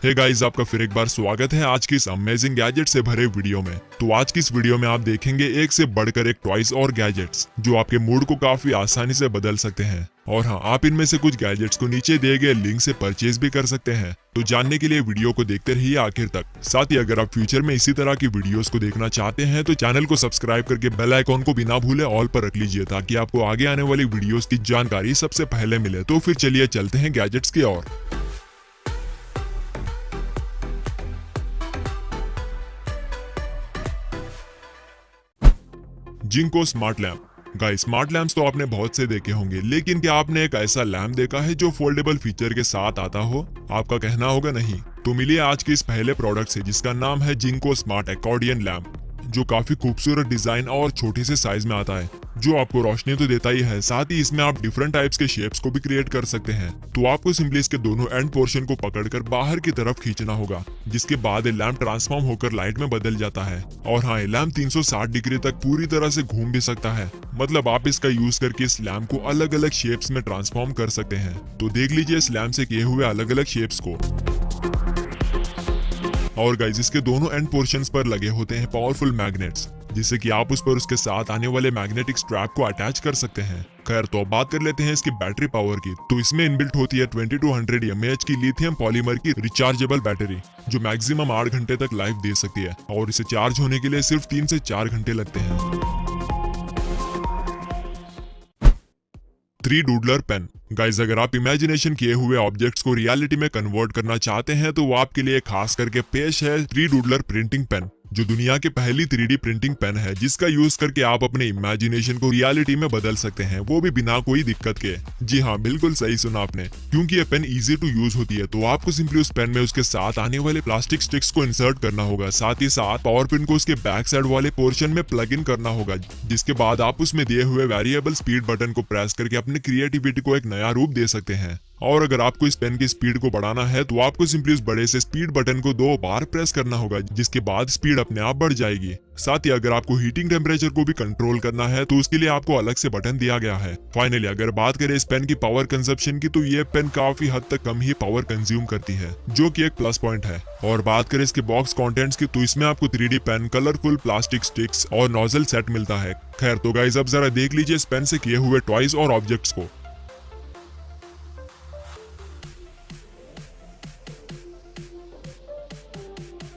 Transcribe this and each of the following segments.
Hey guys, आपका फिर एक बार स्वागत है आज की इस अमेजिंग गैजेट से भरे वीडियो में। तो आज की इस वीडियो में आप देखेंगे एक से बढ़कर एक टॉयज और गैजेट्स जो आपके मूड को काफी आसानी से बदल सकते हैं। और हाँ, आप इनमें से कुछ गैजेट्स को नीचे दिए गए लिंक से परचेज भी कर सकते हैं। तो जानने के लिए वीडियो को देखते रहिए आखिर तक। साथ ही अगर आप फ्यूचर में इसी तरह की वीडियोस को देखना चाहते हैं तो चैनल को सब्सक्राइब करके बेल आइकॉन को बिना भूले ऑल पर रख लीजिए ताकि आपको आगे आने वाली वीडियोस की जानकारी सबसे पहले मिले। तो फिर चलिए चलते हैं गैजेट्स की ओर। जिंको smart lamp. Guys, smart lamps तो आपने बहुत से देखे होंगे, लेकिन क्या आपने एक ऐसा लैम्प देखा है जो फोल्डेबल फीचर के साथ आता हो? आपका कहना होगा नहीं। तो मिलिए आज के इस पहले प्रोडक्ट से जिसका नाम है जिंको स्मार्ट एक्कॉर्डियन लैम्प, जो काफी खूबसूरत डिजाइन और छोटे से साइज में आता है, जो आपको रोशनी तो देता ही है, साथ ही इसमें आप डिफरेंट टाइप्स के शेप्स को भी क्रिएट कर सकते हैं। तो आपको सिंपली इसके दोनों एंड पोर्शन को पकड़कर बाहर की तरफ खींचना होगा, जिसके बाद ये लैम्प ट्रांसफॉर्म होकर लाइट में बदल जाता है। और हाँ, ये लैम्प 360 डिग्री तक पूरी तरह से घूम भी सकता है। मतलब आप इसका यूज करके इस लैम्प को अलग अलग शेप्स में ट्रांसफॉर्म कर सकते हैं। तो देख लीजिए इस लैम्प से किए हुए अलग अलग शेप्स को। और गाइस, इसके दोनों एंड पोर्शंस पर लगे होते हैं पावरफुल मैग्नेट्स, जिससे कि आप उस पर उसके साथ आने वाले मैग्नेटिक स्ट्रैप को अटैच कर सकते हैं। खैर, तो अब बात कर लेते हैं इसकी बैटरी पावर की। तो इसमें इनबिल्ट होती है 2200 mAh की लिथियम पॉलीमर की रिचार्जेबल बैटरी, जो मैक्सिमम 8 घंटे तक लाइफ दे सकती है। और इसे चार्ज होने के लिए सिर्फ 3 से 4 घंटे लगते हैं। 3 डूडलर पेन। गाइस, अगर आप इमेजिनेशन किए हुए ऑब्जेक्ट्स को रियलिटी में कन्वर्ट करना चाहते हैं तो वो आपके लिए खास करके पेश है 3 डूडलर प्रिंटिंग पेन, जो दुनिया की पहली 3D प्रिंटिंग पेन है, जिसका यूज करके आप अपने इमेजिनेशन को रियलिटी में बदल सकते हैं, वो भी बिना कोई दिक्कत के। जी हाँ, बिल्कुल सही सुना आपने, क्योंकि ये पेन इजी टू यूज होती है। तो आपको सिंपली उस पेन में उसके साथ आने वाले प्लास्टिक स्टिक्स को इंसर्ट करना होगा, साथ ही साथ पावर पिन को उसके बैक साइड वाले पोर्शन में प्लग इन करना होगा, जिसके बाद आप उसमें दिए हुए वेरिएबल स्पीड बटन को प्रेस करके अपनी क्रिएटिविटी को एक नया रूप दे सकते हैं। और अगर आपको इस पेन की स्पीड को बढ़ाना है तो आपको सिंपली उस बड़े से स्पीड बटन को 2 बार प्रेस करना होगा, जिसके बाद स्पीड अपने आप बढ़ जाएगी। साथ ही अगर आपको हीटिंग टेम्परेचर को भी कंट्रोल करना है तो उसके लिए आपको अलग से बटन दिया गया है। फाइनली अगर बात करें इस पेन की पावर कंजप्शन की, तो ये पेन काफी हद तक कम ही पावर कंज्यूम करती है, जो कि एक प्लस पॉइंट है। और बात करें इसके बॉक्स कंटेंट्स की, तो इसमें आपको 3D pen, colourful plastic sticks और नोजल सेट मिलता है। खैर, तो गाइस अब जरा देख लीजिए इस पेन से किए हुए टॉयज और ऑब्जेक्ट्स को।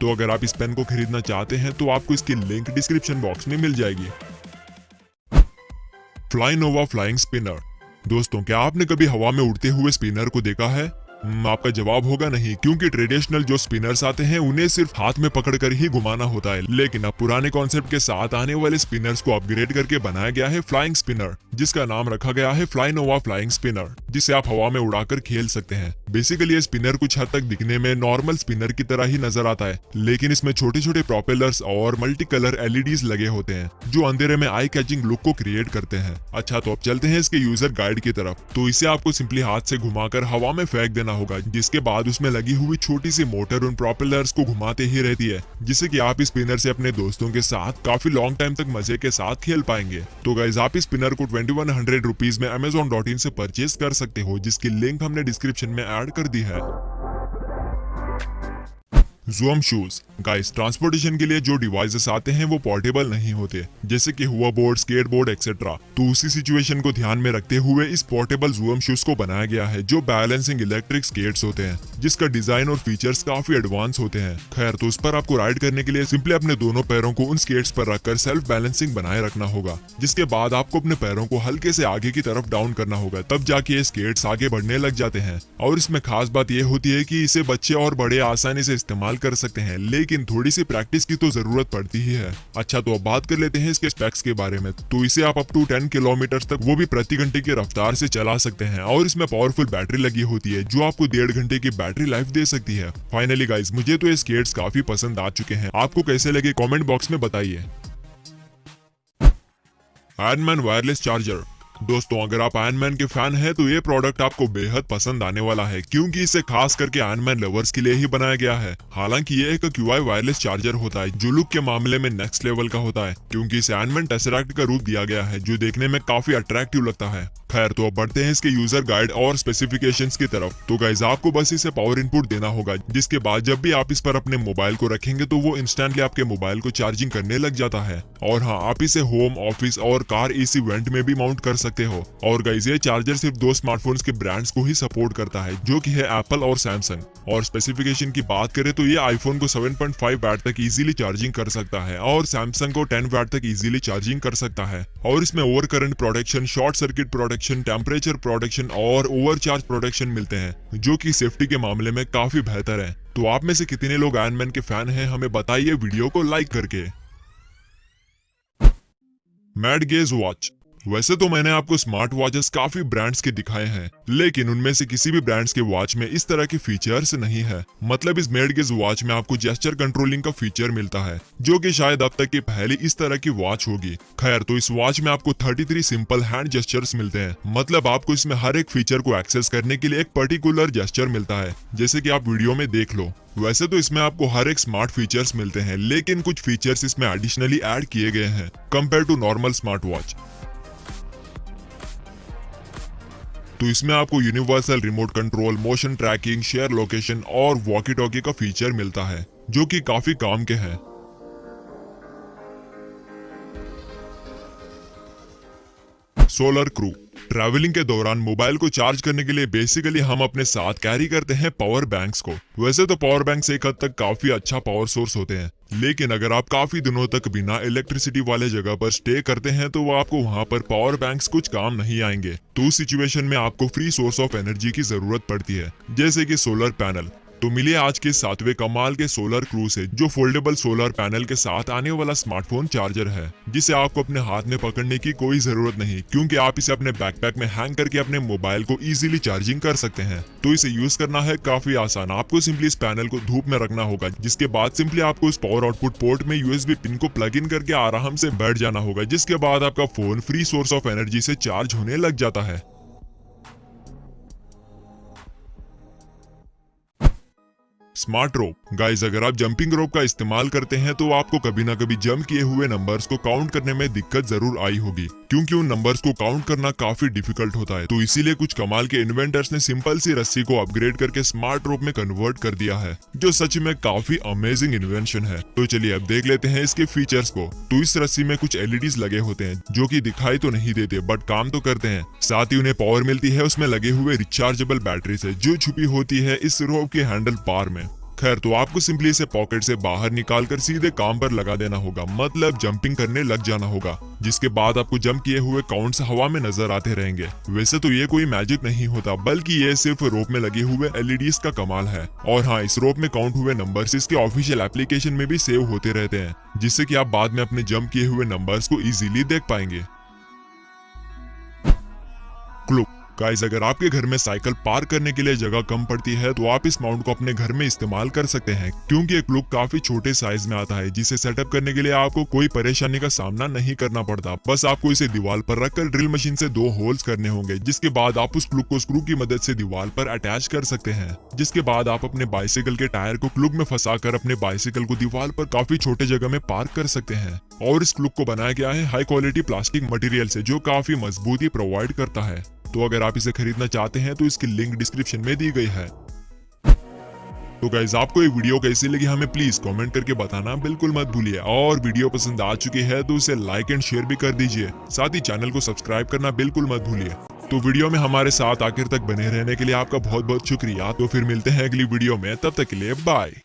तो अगर आप इस पेन को खरीदना चाहते हैं तो आपको इसकी लिंक डिस्क्रिप्शन बॉक्स में मिल जाएगी। फ्लाइनोवा फ्लाइंग स्पिनर। दोस्तों, क्या आपने कभी हवा में उड़ते हुए स्पिनर को देखा है? आपका जवाब होगा नहीं, क्योंकि ट्रेडिशनल जो स्पिनर्स आते हैं उन्हें सिर्फ हाथ में पकड़कर ही घुमाना होता है। लेकिन अब पुराने कॉन्सेप्ट के साथ आने वाले स्पिनर्स को अपग्रेड करके बनाया गया है फ्लाइंग स्पिनर, जिसका नाम रखा गया है फ्लाइनोवा फ्लाइंग स्पिनर, जिसे आप हवा में उड़ाकर खेल सकते हैं। बेसिकली ये स्पिनर कुछ हद तक दिखने में नॉर्मल स्पिनर की तरह ही नजर आता है, लेकिन इसमें छोटे छोटे प्रोपेलर्स और मल्टी कलर LEDs लगे होते हैं, जो अंधेरे में आई कैचिंग लुक को क्रिएट करते हैं। अच्छा, तो अब चलते हैं इसके यूजर गाइड की तरफ। तो इसे आपको सिंपली हाथ से घुमाकर हवा में फेंक देना होगा, जिसके बाद उसमें लगी हुई छोटी सी मोटर उन प्रोपेलर्स को घुमाते ही रहती है, जिससे कि आप इस स्पिनर से अपने दोस्तों के साथ काफी लॉन्ग टाइम तक मजे के साथ खेल पाएंगे। तो गाइस, आप इस स्पिनर को 2100 रुपीज में amazon.in से परचेज कर सकते हो, जिसकी लिंक हमने डिस्क्रिप्शन में ऐड कर दी है। Zoom shoes. गाइस, ट्रांसपोर्टेशन के लिए जो डिवाइसेस आते हैं वो पोर्टेबल नहीं होते, जैसे कि होवरबोर्ड, स्केटबोर्ड एक्सेट्रा। तो उसी सिचुएशन को ध्यान में रखते हुए इस पोर्टेबल ज़ूम शूज को बनाया गया है, जो बैलेंसिंग इलेक्ट्रिक स्केट्स होते हैं, जिसका डिजाइन और फीचर्स काफी एडवांस होते हैं। खैर, तो उस पर आपको राइड करने के लिए सिंपली अपने दोनों पैरों को उन स्केट्स पर रखकर सेल्फ बैलेंसिंग बनाए रखना होगा, जिसके बाद आपको अपने पैरों को हल्के से आगे की तरफ डाउन करना होगा, तब जाके ये स्केट्स आगे बढ़ने लग जाते हैं। और इसमें खास बात यह होती है कि इसे बच्चे और बड़े आसानी से इस्तेमाल कर सकते हैं, लेकिन थोड़ी सी प्रैक्टिस की तो जरूरत पड़ती ही है। अच्छा, तो अब बात कर लेते हैं इसके स्पेक्स के बारे में। तो इसे आप अप टू 10 किलोमीटर तक, वो भी प्रति घंटे की रफ्तार से चला सकते हैं। और इसमें पावरफुल बैटरी लगी होती है, जो आपको 1.5 घंटे की बैटरी लाइफ दे सकती है। फाइनली गाइस, मुझे तो ये स्केट्स काफी पसंद आ चुके हैं। आपको कैसे लगे कमेंट बॉक्स में बताइए। एडमैन वायरलेस चार्जर। दोस्तों अगर आप आयरन मैन के फैन हैं तो ये प्रोडक्ट आपको बेहद पसंद आने वाला है, क्योंकि इसे खास करके आयरन मैन लवर्स के लिए ही बनाया गया है। हालांकि ये एक QI वायरलेस चार्जर होता है जो लुक के मामले में नेक्स्ट लेवल का होता है, क्योंकि इसे आयरन मैन टेसरैक्ट का रूप दिया गया है जो देखने में काफी अट्रैक्टिव लगता है। खैर तो अब बढ़ते हैं इसके यूजर गाइड और स्पेसिफिकेशंस की तरफ। तो गाइस आपको बस इसे पावर इनपुट देना होगा, जिसके बाद जब भी आप इस पर अपने मोबाइल को रखेंगे तो वो इंस्टेंटली आपके मोबाइल को चार्जिंग करने लग जाता है। और हाँ, आप इसे होम, ऑफिस और कार AC वेंट में भी माउंट कर सकते हो। और गाइस ये चार्जर सिर्फ 2 स्मार्टफोन्स के ब्रांड्स को ही सपोर्ट करता है, जो कि है एप्पल और सैमसंग। और स्पेसिफिकेशन की बात करें तो ये आईफोन को 7.5 वैट तक इजीली चार्जिंग कर सकता है और सैमसंग को 10 वैट तक इजीली चार्जिंग कर सकता है। और इसमें over current protection, short circuit protection, temperature protection और ओवरचार्ज प्रोटेक्शन मिलते हैं, जो कि सेफ्टी के मामले में काफी बेहतर है। तो आप में से कितने लोग आयरन मैन के फैन हैं, हमें बताइए वीडियो को लाइक करके। Mad gauge watch. वैसे तो मैंने आपको स्मार्ट वॉचेस काफी ब्रांड्स के दिखाए हैं, लेकिन उनमें से किसी भी ब्रांड्स के वॉच में इस तरह के फीचर्स नहीं है। मतलब इस मैड गेज वॉच में आपको जेस्चर कंट्रोलिंग का फीचर मिलता है, जो कि शायद अब तक की पहली इस तरह की वॉच होगी। खैर तो इस वॉच में आपको 33 सिंपल हैंड जेस्चर्स मिलते हैं। मतलब आपको इसमें हर एक फीचर को एक्सेस करने के लिए एक पर्टिकुलर जेस्चर मिलता है, जैसे कि आप वीडियो में देख लो। वैसे तो इसमें आपको हर एक स्मार्ट फीचर्स मिलते हैं, लेकिन कुछ फीचर्स इसमें एडिशनली ऐड किए गए हैं compare to normal smart watch. तो इसमें आपको universal remote control, motion tracking, share location और वॉकी टॉकी का फीचर मिलता है, जो कि काफी काम के हैं। Solar crew. ट्रैवलिंग के दौरान मोबाइल को चार्ज करने के लिए बेसिकली हम अपने साथ कैरी करते हैं पावर बैंक्स को। वैसे तो पावर बैंक्स एक हद तक काफी अच्छा पावर सोर्स होते हैं, लेकिन अगर आप काफी दिनों तक बिना इलेक्ट्रिसिटी वाले जगह पर स्टे करते हैं तो वो आपको वहां पर पावर बैंक्स कुछ काम नहीं आएंगे। तो उस सिचुएशन में आपको फ्री सोर्स ऑफ एनर्जी की जरूरत पड़ती है, जैसे कि सोलर पैनल। तो मिलिए आज के 7वें कमाल के सोलर क्रू से, जो फोल्डेबल सोलर पैनल के साथ आने वाला स्मार्टफोन चार्जर है, जिसे आपको अपने हाथ में पकड़ने की कोई जरूरत नहीं, क्योंकि आप इसे अपने बैकपैक में हैंग करके अपने मोबाइल को इजीली चार्जिंग कर सकते हैं। तो इसे यूज करना है काफी आसान। आपको सिंपली इस पैनल को धूप में रखना होगा, जिसके बाद सिंपली आपको इस पावर आउटपुट पोर्ट में USB पिन को प्लग इन करके आराम से बैठ जाना होगा, जिसके बाद आपका phone free source of energy से चार्ज होने लग जाता है। स्मार्ट रोप। गाइस अगर आप जंपिंग रोप का इस्तेमाल करते हैं तो आपको कभी ना कभी जंप किए हुए नंबर्स को काउंट करने में दिक्कत जरूर आई होगी, क्योंकि उन नंबर्स को काउंट करना काफी डिफिकल्ट होता है। तो इसीलिए कुछ कमाल के इन्वेंटर्स ने सिंपल सी रस्सी को अपग्रेड करके स्मार्ट रोप में कन्वर्ट कर दिया है, जो सच में काफी अमेजिंग इन्वेंशन है। तो चलिए अब देख लेते हैं इसके फीचर्स को। तो इस रस्सी में कुछ LEDs लगे होते हैं, जो कि दिखाई तो नहीं देते बट काम तो करते हैं। साथ ही उन्हें पावर मिलती है उसमें लगे हुए रिचार्जेबल बैटरी से, जो छुपी होती है इस रोप के हैंडल बार में। खैर तो आपको सिंपली इसे पॉकेट से बाहर निकालकर सीधे काम पर लगा देना होगा, मतलब जंपिंग करने लग जाना होगा, जिसके बाद आपको जंप किए हुए काउंट्स हवा में नजर आते रहेंगे। वैसे तो ये कोई मैजिक नहीं होता, बल्कि ये सिर्फ रोप में लगे हुए LEDs का कमाल है। और हाँ, इस रोप में काउंट हुए नंबर्स इसके ऑफिशियल एप्लीकेशन में भी सेव होते रहते हैं, जिससे कि आप बाद में अपने जंप किए हुए नंबर्स को इजीली देख पाएंगे। क्लू। गाइस अगर आपके घर में साइकिल पार्क करने के लिए जगह कम पड़ती है तो आप इस माउंट को अपने घर में इस्तेमाल कर सकते हैं, क्योंकि एक क्लूक काफी छोटे साइज में आता है, जिसे सेटअप करने के लिए आपको कोई परेशानी का सामना नहीं करना पड़ता। बस आपको इसे दीवार पर रखकर ड्रिल मशीन से 2 होल्स करने होंगे, जिसके बाद आप उस क्लूक को स्क्रू की मदद से दीवार पर अटैच कर सकते हैं। जिसके बाद आप अपने बाइसिकल के टायर को क्लूक में फंसाकर अपने बाइसिकल को दीवार पर काफी छोटे जगह में पार्क कर सकते हैं। और इस क्लूक को बनाया गया है हाई क्वालिटी प्लास्टिक मटेरियल से, जो काफी मजबूती प्रोवाइड करता है। तो अगर आप इसे खरीदना चाहते हैं तो इसकी लिंक डिस्क्रिप्शन में दी गई है। तो गाइस आपको ये वीडियो कैसी लगी हमें प्लीज कमेंट करके बताना बिल्कुल मत भूलिए। और वीडियो पसंद आ चुकी है तो उसे लाइक एंड शेयर भी कर दीजिए। साथ ही चैनल को सब्सक्राइब करना बिल्कुल मत भूलिए। तो वीडियो में हमारे साथ आखिर तक बने रहने के लिए आपका बहुत बहुत शुक्रिया। तो फिर मिलते हैं अगली वीडियो में, तब तक के लिए बाय।